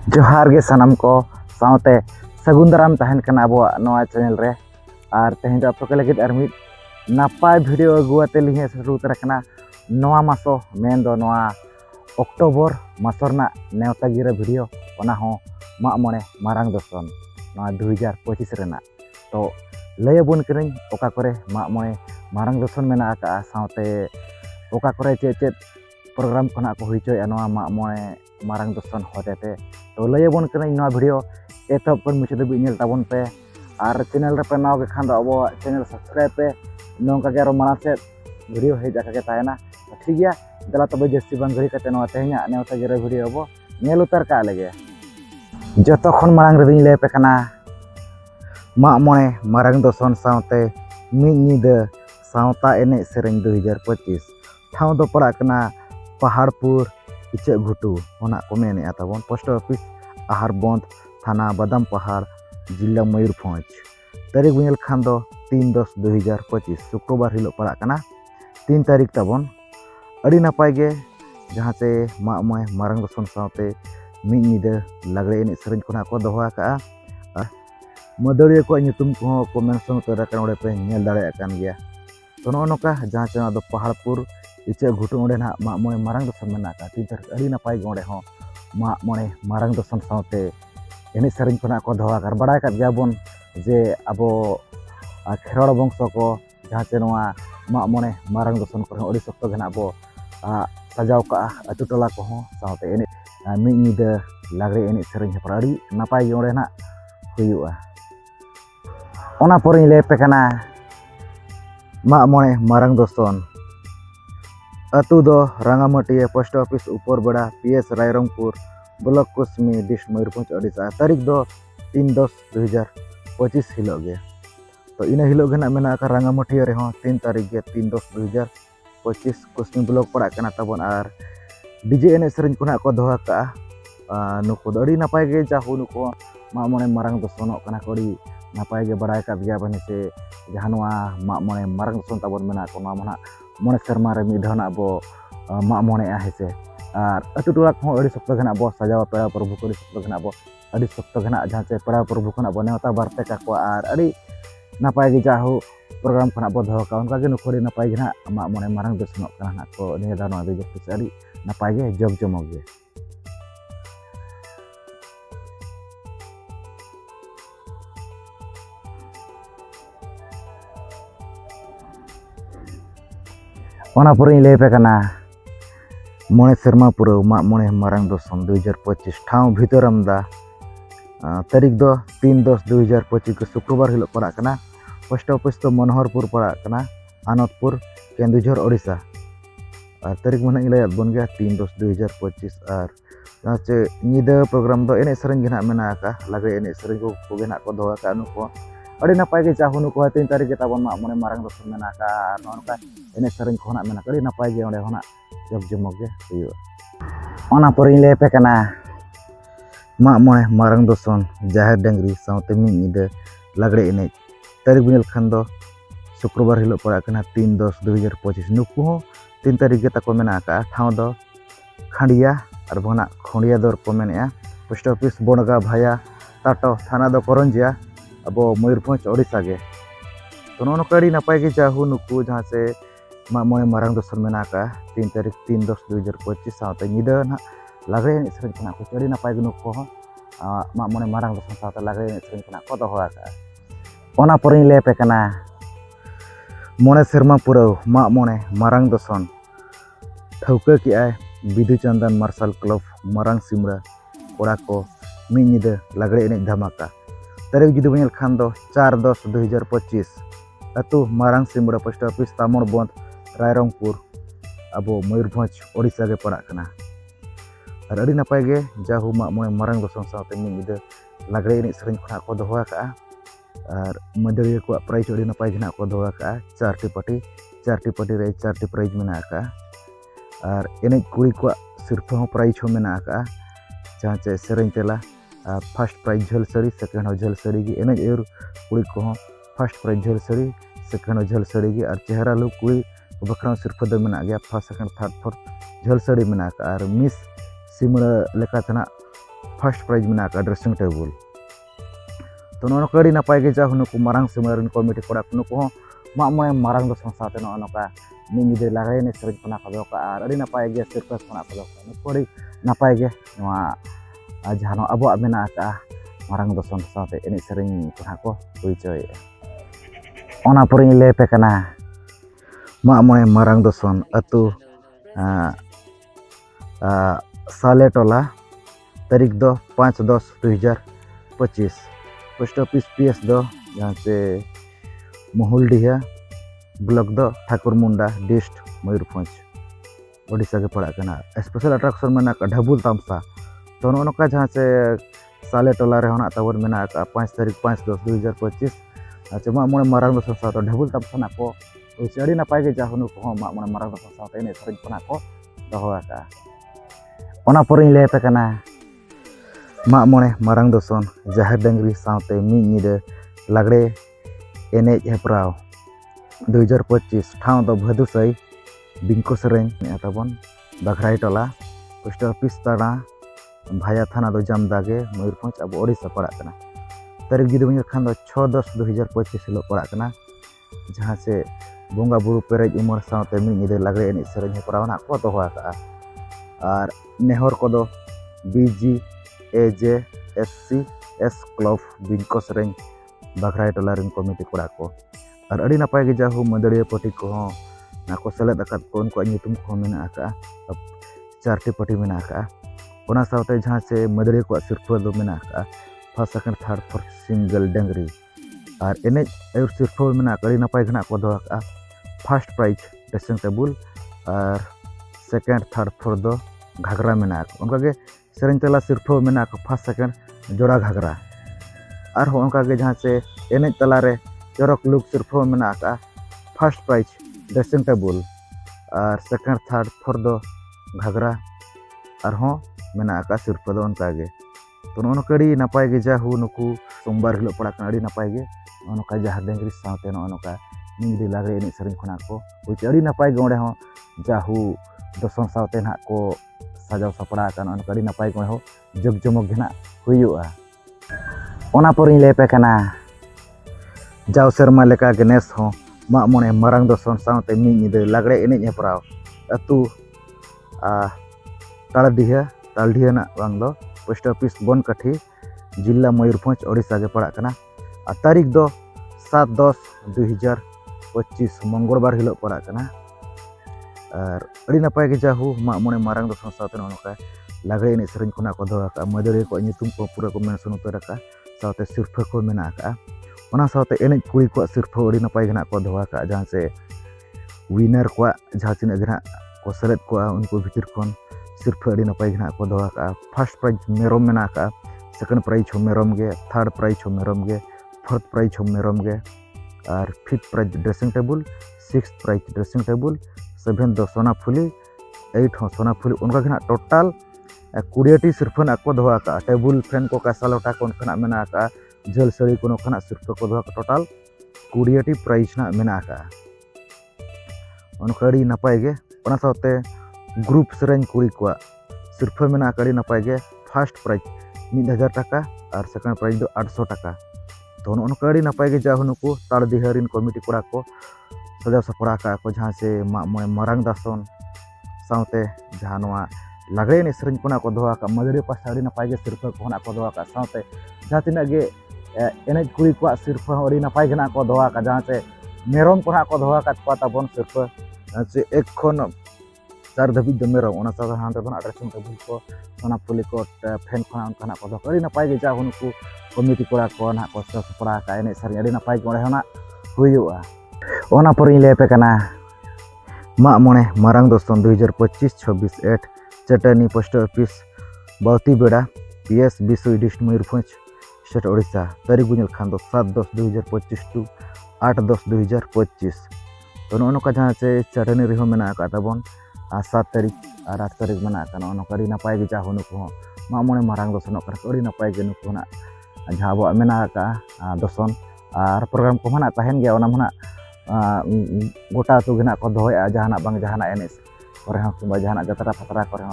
जोहार गे सनम को सावते सगुन दाराम तहन कना अब नवा चैनल रे और तेहन आप के लगे और मिद नापाय वीडियो अगुआते लिहे शुरू तरकना नवा मासो मेन दो नवा अक्टोबर मासरना नेवता गिरा वीडियो ओना हो मा मने मारांग दर्शन नवा 2025 रेना तो लयबुन करिन ओका करे मा मने मारांग दर्शन मेना का सावते ओका करे चे प्रोग्राम खना को होइचोय नवा मा मने मारांग दर्शन होतेते तो लयबुन करिन नवा वीडियो एतब पर मुझे भी नेल ताबन पे और चैनल रे पे नाव के खान दो अब चैनल सब्सक्राइब पे नौका के माना से वीडियो हे जाका के तायना ठीक गया दला तब जस्ती बन घड़ी कते नवा तेहना नेवता गिरा वीडियो अब नेल उतर का लगे जतो खन मारांग रे ले पे कना मा मने मारांग दर्शन सावते मि निद सावता एने सेरेन 2025 ठाव दो पड़ा कना पहाड़पुर इचे घुटू होना को मेने आताबन पोस्ट ऑफिस आहार बंद थाना बादाम पहाड़ जिला मयूरभंज तारीख बुझल खान दो 3/10/2025 शुक्रवार हिलो पड़ा कना 3 तारीख ताबन अड़ी नापाय गे जहाँ से मा मय मारांग दर्शन सावते मि निद लागड़े एने सेरेन कोना को दोहा का मदरिया को nyutum को मेंशन कर रखा ओडे पे नेल दाड़े कान गया तो नोका जहाँ से दो पहाड़पुर इचे घुटू ओडे ना मा मय मारांग दर्शन मेना का 3 तारीख अड़ी नापाय गे ओडे हो मा मने मारांग दर्शन सावते एने सेरेन कोना को दोहा कर बड़ाय का गयाबन जे अब खेरवाड़ वंश को जहाँ से नवा मा मने मारांग दर्शन को अड़ी सख्त गना अब सजाव का अतु टोला को सावते एने मि निद लागड़े एने सेरेन हेपरा अड़ी नापाय गे ओडे ना हुयुआ ओना पर ले पे कना मा मने मारांग दर्शन अतु दो रांगामाटिया पोस्ट ऑफिस ऊपर बड़ा पीएस रायरंगपुर ब्लॉक कुसमी डिस्ट्रिक्ट मयूरभंज ओडिशा तारीख दो 3/10/2025 हिलो गे तो इन हिलो गे ना मेना का रांगामाटिया रे हो 3 तारीख गे 3/10/2025 कुसमी ब्लॉक पड़ा कना तबन आर डीजे एने सेरेन कोना को दोहा का नुको अड़ी नापाय गे जाहु नुको मा मने मारांग दर्शन कना कोड़ी नापाय गे बड़ाय का गया बने से जहानवा मा मने मारांग दर्शन तबन मेना को मा मना मने शर्मा रे मिधन अब मा मने हेसे और अतु टोला को अड़ी सप्ताह घना अब सजाव पेड़ा प्रभु को सप्ताह घना अब अड़ी सप्ताह घना जहाँ से पेड़ा प्रभु को अब नेवता बारते का को और अड़ी नापाय गे जाहु प्रोग्राम खना अब दोह का उनका गे नुखोड़ी नापाय घना मा मने मारांग दर्शन कना को ने दानो दे जक्ति अड़ी नापाय गे जग जमक गे ओना पर ले पे कना मने शर्मा पुरा मा मने मारांग दर्शन 2025 ठाव भीतरमदा तारीख दो 3/10/2025 के शुक्रवार हिलो पड़ा कना पोस्ट ऑफिस तो मनोहरपुर पड़ा कना आनंदपुर केंदुझर ओडिशा और तारीख मने ले बन गया 3/10/2025 और जहाँ से निद प्रोग्राम दो एने सेरेन गे ना मेना का लगे एने सेरेन को गे ना को दोहा का नुको अड़ी नापाय गे चाहू नुको 3 तारीख के ताबन मा मने मारांग दर्शन मेना का नोनका एने सेरेन को ना मेना अड़ी नापाय गे ओंडे होना जब जमक गे हुयो ओना पर ले पे कना मा मने मारांग दर्शन जाहेर डंगरी सावते मि निद लागड़े एने तारीख बुझल खान दो शुक्रवार हिलो पड़ा कना 3/10/2025 नुको हो 3 तारीख के ताको मेना का ठाव दो खांडिया और बना खोंडिया दर को मेना पोस्ट ऑफिस बनगा भाया टाटो थाना दो करंजिया अब मयूरभंज ओडिशा गे तो नोनका नापाय गे जाहु नुकु जहाँ से मा मने मारांग दर्शन मेना का 3 तारीख 3/10/2025 सावते निद ना लागड़े एने सेरेन कोना को अड़ी नापाय गे नुको मा मने मारांग दर्शन सावते लागड़े एने सेरेन कोना को दोहा का ओना पर ले पे कना मने शर्मा पुरा मा मने मारांग दर्शन ठौका कि आय बिदु चंदन मार्शल क्लब मारांग सिमरा कोड़ा को मि निद लागड़े एने धमाका तारीख जुदी बन खान दो 4/10/2025 अतु मारांग सिमरा पोस्ट ऑफिस तामोड़ बंद रायरंगपुर अब मयूरभंज ओडिशा के पड़ा कना और अड़ी नापाय गे जाहु मा मने मारांग दर्शन सावते मि निद लागड़े एने सेरेन खना को दोहा का और मदरिया को प्राइज अड़ी नापाय घना को दोहा का 4टी पार्टी रे 4टी प्राइज मेना का और एने कुड़ी को सिर्फ हो प्राइज हो मेना का जहाँ से सेरेन तेला फर्स्ट प्राइज झल साड़ी सेकेंड हो झल साड़ी की एने और कुड़ी को फर्स्ट प्राइज झल साड़ी सेकेंड हो झल साड़ी की और चेहरा लुक कुड़ी बखरा सिर्फ दो मेना गया फर्स्ट सेकेंड थर्ड फोर्थ झल साड़ी मेना का और मिस सिमड़ा लेका तना फर्स्ट प्राइज में ड्रेसिंग टेबल तो नौका नपाय गे जा नुकु मारंग सिमरन कमिटी कोड़ा नुकु माग मोणे मारंग दो संसाते नौका मिनिदे लागरे ने सरेज खना को दोका आर अड़ी नपाय गे सिरफस खना को दोका नुकु अड़ी नपाय गे जहां अब मेना का मारंग दो संसाते एने सरेज खना को परिचय ओना पर ले पे कना माग मोणे मारंग दसन अतु साले टोला तारीख दो 5/10/2025 पोस्ट ऑफिस PS दो जहाँ से मोहुलडीहा ब्लॉक दो ठाकुरमुंडा डिस्ट्रिक्ट मयूरभंज ओडिशा के पड़ा करना स्पेशल अट्रैक्शन में ढबुल तमसा तो नौका जहाँ से साले टोला रे होना तबर में 5 तारीख 5/10/2025 अच्छा माग मोणे मारंग दो संसा तो ढबुल तमसा को अड़ी नपाय गे जाहुनु को माग मोणे मारंग दो संसा एने सरेज खना को दोहोका ओना पर ले पे कना माग मोणे मारंग दसन जाहेर डांगरी साथे मी निदे लागड़े एनेज हेप्राव 2025 ठाव दो भदुसई बिंको सरें ताबन बाघराई टोला पोस्ट ऑफिस ताड़ा भाया थाना दो जामदागे मयूरभंज अब ओडिशा पड़ा करना तारीख जुदी बन खान 6/10/2025 हिलो पड़ा करना जहाँ से बोंगा बुरु पेरेज उमर साथे मी निदे लागड़े एनेज सरें हेप्राव ना को दोहोका और नेहर को दो BGAJSCS क्लब बिंको सरें बाघराई टोला रिन कमिटी कोड़ा को और अड़ी नपाय गे जाहु मदड़िया पटी को ना को सेलेद अकाद को उनको ᱧᱩᱛᱩᱢ को मेना का 4टी पटी मेना का ओना साथे जहाँ से मदड़िया को सिरफा दो मेना का first second third fourth single डांगरी और एने और सिरफा मेना अड़ी नपाय गना को दो का फर्स्ट प्राइज ड्रेसिंग टेबल और सेकंड थर्ड फोर्थ दो घाघरा मेना उनका के सेरें तला सिरफा मेना का फर्स्ट सेकंड जोड़ा घाघरा और उनका के जहाँ से एने तला रे चरक लुक सिरफा मेना का फर्स्ट प्राइज ड्रेसिंग टेबल और सेकंड थर्ड फोर्थ दो घाघरा और मेना का सिरफा दो उनका के तो नौकरी नपाय गे जाहु नुकु सोमवार हिलो पड़ा अड़ी नपाय गे नौका जहाँ डांगरी साथे नौका निंगरी लागरे एने सरें खना को अड़ी नपाय गे ओंडे जाहु दसन साथे ना को सजाव सपड़ा का अड़ी नपाय गे जग जमक गे ना हुयुआ ओना पर ले पे कना जाव सेरमा लेका गे नेस हो माग मोणे मारंग दसन साथे मी निदे लागड़े एनेज हेप्राव अतु तालडीहा ना बांग दो पोस्ट ऑफिस बनकाठी जिला मयूरभंज ओडिशा के पड़ा करना तारीख दो 7/10/2025 मंगलवार हिलो पड़ा करना और अड़ी नपाय गे जाहु माग मोणे मारंग दसन साथे नौका लागड़े एनेज सरें खना को दोका मदड़िया को ᱧᱩᱛᱩᱢ को पूरा को मेंशन उतर का साथे सिरफा को मेना का ओना साथे एनेज कुड़ी को सिरफा अड़ी नपाय गना को दोका जहाँ से विनर को जहाँ तीन गना को सेलेद को उनको भीतर खन सिरफा अड़ी नपाय गना को दोका फर्स्ट प्राइज मेरम मेना का सेकंड प्राइज हो मेरम गे थर्ड प्राइज हो मेरम गे फोर्थ प्राइज हो मेरम गे और fifth prize dressing table sixth prize dressing table 7 दो सोनाफुली 8 हो सोनाफुली उनका गना टोटल 20टी सिरफा ना को दोका टेबल फैन को कासा लोटा को उनका मेना का झल सड़ी को नोखना सिरफा को दोका टोटल 20टी प्राइज ना मेना का उनका अड़ी नपाय गे ओना साथे ग्रुप सरें कुड़ी को सिरफा मेना अड़ी नपाय गे फर्स्ट प्राइज 1000 टाका और सेकंड प्राइज दो 800 टाका तो उनका अड़ी नपाय गे जाहु नुकु तालडीहा रिन कमिटी कोड़ा को सजाव सपड़ा का को जहाँ से माग मोणे मारंग दसन साथे जहाँ नोआ लागड़े एनेज सरें खना को दोका मदड़िया पास अड़ी नपाय गे सिरफा को को दोका साथे जहाँ तीना गे एनेज कुड़ी को सिरफा अड़ी नपाय गना को दोका जहाँ से मेरम को को दोका ताबन सिरफा से 1 खन 4 धाबी दो मेरम ओना साथे हांते बन ड्रेसिंग टेबल को सोनाफुली को फैन खना उनका को दोका अड़ी नपाय गे जाहु नुकु कमिटी कोड़ा को ना को सपड़ा का एनेज सरें अड़ी नपाय गे ओंडे होना हुयुआ ओना पर ले पे कना माग मोणे मारंग दसन 2025-26 8 चटनी पोस्ट ऑफिस बावती बेड़ा PS Bisoi district Mayurbhanj state Odisha तारीख बुझल खान 7/10/2025 टू 8/10/2025 तो नौका जहाँ से चटनी रही मेना का ताबन 7 तारीख और 8 तारीख मेना का नौका अड़ी नपाय गे जाहु नुकु माग मोणे मारंग दसन अड़ी नपाय गे नुकु ना जहाँ अब मेना का दसन और प्रोग्राम को मना तहन गया मना गोटा तो गेना को दोया जहाना बांग जहाना एनेज करे किंबा जहाना जतरा फतरा करे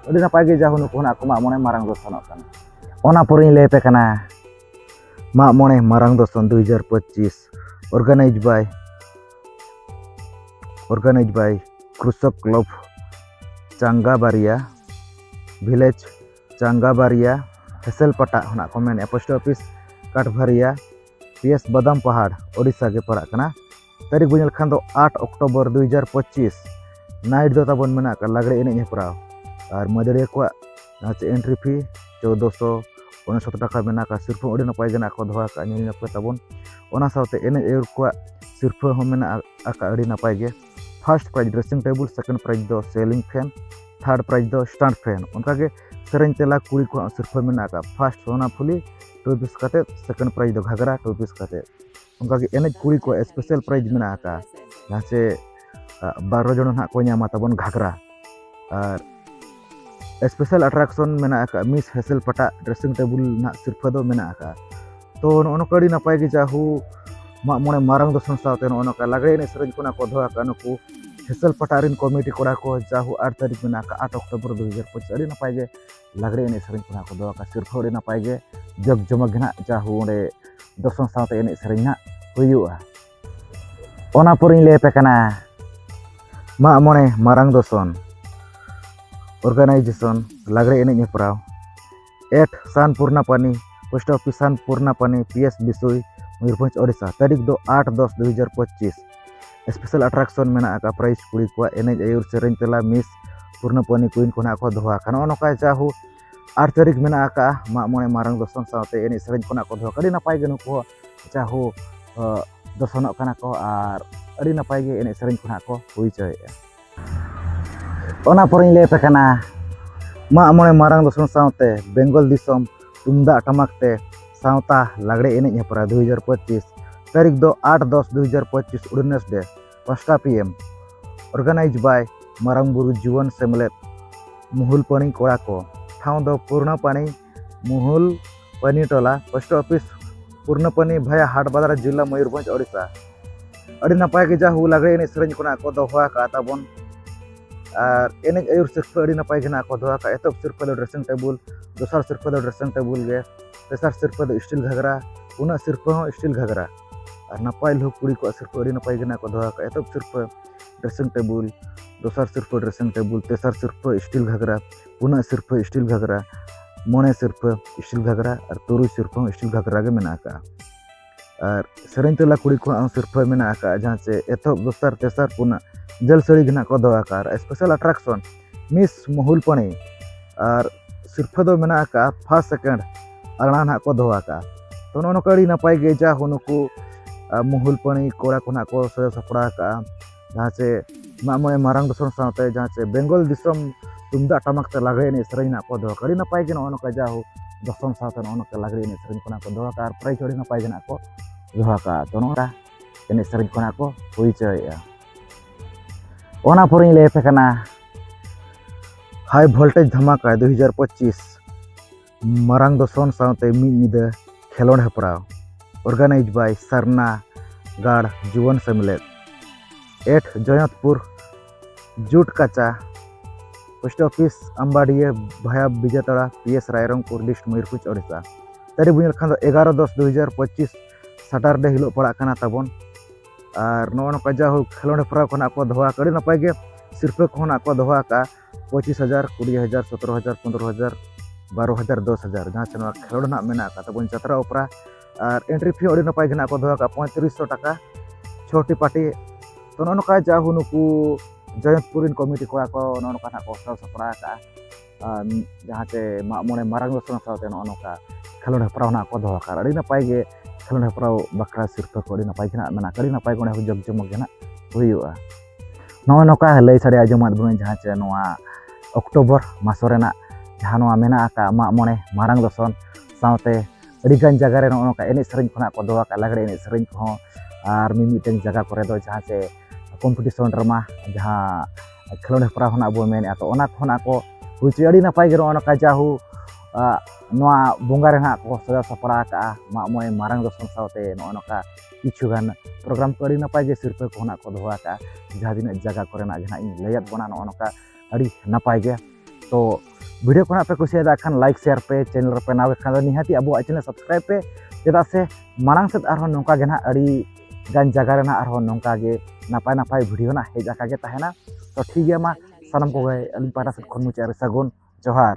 ᱟᱹᱰᱤ ᱱᱟᱯᱟᱭ ᱜᱮ ᱡᱟᱦᱳ ᱱᱩᱠᱩ ᱦᱚᱸ ᱟᱠᱚ ᱢᱟᱜ ᱢᱚᱬᱮ ᱢᱟᱨᱟᱝ ᱫᱚᱥᱚᱱᱚᱜ ᱠᱟᱱᱟ ᱚᱱᱟ ᱯᱚᱨᱮᱧ ᱞᱟᱹᱭ ᱟᱯᱮ ᱠᱟᱱᱟ ᱢᱟᱜ ᱢᱚᱬᱮ ᱢᱟᱨᱟᱝ ᱫᱚᱥᱚᱱ 2025 organized by Krusok Club Changabaria Village Changabaria Heselpata होना को मेन पोस्ट ऑफिस काठभरिया PS बादाम पहाड़ ओडिशा के पड़ा कना तारीख बुझल खान दो 8 अक्टूबर 2025 नाइट दो तबन मेना का लागड़े एने हेपराव और मदड़िया को एंट्री फी 1469 टाका मेना का सिर्फ ओडी नपाय गना को धवा का नेल नपे तबन ओना सावते एने एउर को सिर्फ हो मेना आका ओडी नपाय गे first prize dressing table second prize दो सेलिंग फैन थर्ड प्राइज दो स्टैंड फैन उनका के सेरेन तेला कुड़ी को सिर्फ मेना का फर्स्ट सोना फुली 2 पीस काते सेकंड प्राइज दो घाघरा 2 पीस काते उनका के एने कुड़ी को स्पेशल प्राइज मेना का जहां से 12 जन ना को न्यामा तबन घाघरा और स्पेशल अट्रैक्शन मेना का मिस हेसल पटा ड्रेसिंग टेबल ना सिर्फ दो मेना का तो नो कड़ी नपाय के जाहू मा मोने मारंग दो संस्थाते नो का लागड़े ने सरज कोना को धवा का नुकु हेसल पटारिन कमिटी कोड़ा को जाहू 8 तारीख मेना का 8 अक्टूबर 2025 अड़ी नपाय के लागड़े ने सरज कोना को धवा का सिर्फ अड़ी नपाय के जग जमक ना जाहू ओंडे दो संस्थाते एने सरज ना हुयुआ ओना पुरिन ले पे कना मा मोने मारंग दोसन ऑर्गेनाइजेशन लागड़े एने हेपराव 8 सान पूर्णापानी पोस्ट ऑफिस सान पूर्णापानी PS बिसुई मयूरभंज ओडिशा तारीख दो 8-10-2025 स्पेशल अट्रैक्शन मेना का प्राइज कुड़ी को एने आयुर सेरेन तेला मिस पूर्णपानी कुइन कोना को धवा खाना नोका जाहू 8 तारीख मेना का मा मोने मारंग दोसन साथे एने सेरेन कोना को धवा कड़ी नपाय गे नुको जाहू दोसनों कना को और अड़ी नपाय गे एने सेरेन कोना को हुई चय ओना परें ले पे कना मा मोने मारंग दोसन साथे बेंगल दिसम तुमदा टमाक ते सावता लागड़े एने हेपरा 2025 तारीख दो 8-10-2025 उड़नेसडे 5 PM ऑर्गेनाइज बाय मारंग बुरु जीवन सेमलेट मुहुलपणी कोड़ा को ठाव दो पूर्णपानी मुहुलपनी टोला पोस्ट ऑफिस पूर्णपानी भया हाट बाजार जिला मयूरभंज ओडिशा अड़ी नपाय के जाहू लागड़े एने सेरेन कोना को दोहा का ताबन और एने आयुर सिर्फ अड़ी नपाय के ना को दोहा का एतब सिर्फ दो ड्रेसिंग टेबल दोसर सिर्फ दो ड्रेसिंग टेबल गे तेसर सिर्फ दो स्टील घाघरा पुना सिर्फ हो स्टील घाघरा और नपाय लोग कुड़ी को सिर्फ अड़ी नपाय के ना को दोहा का एतब सिर्फ ड्रेसिंग टेबल दोसर सिर्फ ड्रेसिंग टेबल तेसर सिर्फ स्टील घाघरा पुना सिर्फ स्टील घाघरा मोने सिर्फ स्टील घाघरा और तुरु सिर्फ स्टील घाघरा के मेना का और सेरेन तेला कुड़ी को सिर्फ मेना का जहां से एतब दोसर तेसर पुना जल सड़ी घना को दवा का स्पेशल अट्रैक्शन मिस मुहुलपणी और सिर्फ दो मेना का फर्स्ट सेकंड अगड़ा ना को दवा का तो नो कड़ी नपाय गे जा हुनुकु मुहुलपणी कोड़ा को ना को सजा सपड़ा का जहां से मा मोने मारंग दोसन साथे जहां से बेंगल दिसम तुमदा टमाक ते लागड़े ने सरज ना को दवा कड़ी नपाय गे नो का जाहू दोसन साथे नो का लागड़े ने सरज को ना को दवा का प्राइज कड़ी नपाय गे ना को दवा का तो नो एने सरज को ना को हुई चया ओना पुरिन ले पे कना हाई वोल्टेज धमाका 2025 मारंग दोसन साथे मी निदा खेलोड हेपराव ऑर्गेनाइज बाय सरना गाड़ जीवन सेमलेट 8 जयंतपुर जूट काचा पोस्ट ऑफिस अंबाड़िया भया बिजातड़ा PS रायरंगपुर लिस्ट मयूरभंज ओडिशा तारीख बुझल खान 11-10-2025 सैटरडे हिलो पड़ा कना ताबन और नो जाहू खेलोड हेपराव खना को धवा कड़ी नपाय गे सिर्फ खना को धवा का 25,000 20,000 17,000 15,000 12,000 10,000 जहाँ से खेलोड ना मेना का तबन जतरा उपरा और एंट्री फी अड़ी नपाय घना को धवा का 3500 टाका छोटी पार्टी तो नोका जाहू नुकु जयंतपुरिन कमिटी कोड़ा को नोका ना को सपड़ा का जहाँ से मा मोने मारंग दोसन साथे नोका खेलोड हेपराव ना को धवा का अड़ी नपाय गे खेलोड हेपराव बकरा सिर्फ को अड़ी नपाय घना मेना कड़ी नपाय कोने जग जमक घना हुयुआ नोका लई साड़े आजमात बुन जहाँ से अक्टोबर मासोरेना जहाँ मेना का मा मोने मारंग दोसन साथे अड़ीगान जगह रे नोका एने सेरेन खना को दवा का लागड़े एने सेरेन को और मिमिटेन जगह करे दो जहाँ से कॉम्पिटिशन ड्रामा जहाँ खेलोड हेपराव होना बो मेने तो ओना खना को हुई अड़ी नपाय गे नोका जाहू नोआ बोंगा रे ना को सजा सपड़ा का मा मोने मारंग दोसन साथे नोका किछु गान प्रोग्राम को अड़ी नपाय गे सिर्फ खना को दवा का जहाँ दिन जगह करे ना जहाँ इन लयत बना नोका अड़ी नपाय गे तो वीडियो को पे कुसियादा खान लाइक शेयर पे चैनल पे नावे खान निहाती अब चैनल सब्सक्राइब पे चेदा से मांग से नौका गे ना अड़ी गान जगह नौका गे नपाय नपाय वीडियो ना हेज आका गे तहना तो ठीक है मा सानम को गए अली पाटा से खन मुचे सगुन जोहार।